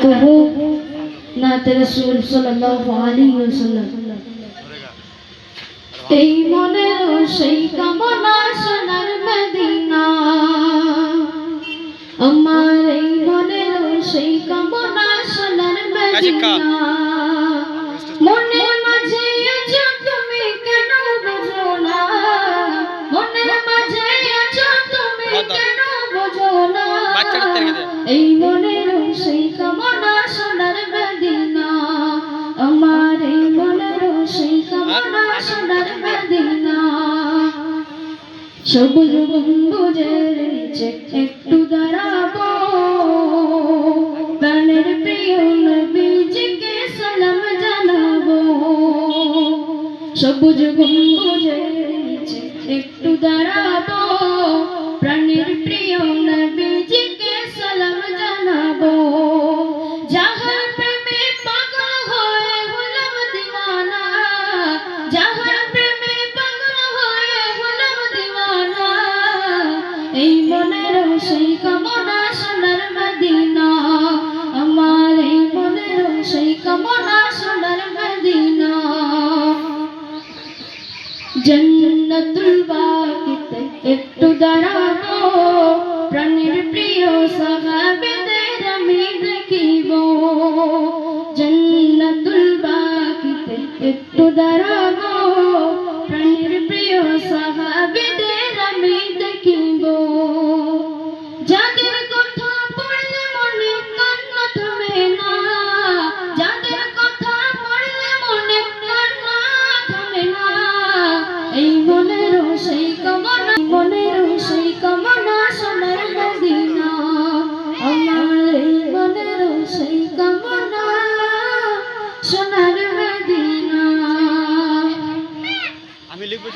কহো নাতে রাসূল সাল্লাল্লাহু আলাইহি ওয়াসাল্লাম। এই মনের সেই কামনা সোনার মদিনা, আমার এই মনের সেই কামনা সোনার মদিনা। মনের মাঝে আছো তুমি কেন বুঝো না, মনের মাঝে আছো তুমি কেন বুঝো না। এই মনের সেই কামনা সোনার মদিনা, আমার এই মনের সেই কামনা সোনার মদিনা। সবুজ গম্বুজের নিচে একটু দাঁড়াবো, প্রাণের প্রিয় নবীজিকে সালাম জানাবো। সবুজ গম্বুজের নিচে একটু দাঁড়াবো, প্রাণের প্রিয় নবীজিকে সালাম জানাবো। যাহার প্রেমে পাগল হয়ে হলাম দিওয়ানা, যাহার প্রেমে পাগল হয়ে হলাম দিওয়ানা। এই মনের সেই কামনা সোনার মদিনা, আমার এই মনের সেই কামনা সোনার মদিনা। জান্নাতুল বাকিতে একটু দাঁড়াবো, প্রাণের প্রিয় সাহাবীদের আমি দেখিব। জান্নাতুল বাকিতে একটু দাঁড়াবো, প্রাণের প্রিয় সাহাবীদের আমি দেখিব। যাদের কথা পড়লে মনে কান্না থামে না, যাদের কথা পড়লে মনে কান্না থামে না। এই মনের সেই কামনা, মনের সেই কামনা সোনার মদিনা, আমার এই মনের সেই কামনা সোনার মদিনা। আমি লিখবো।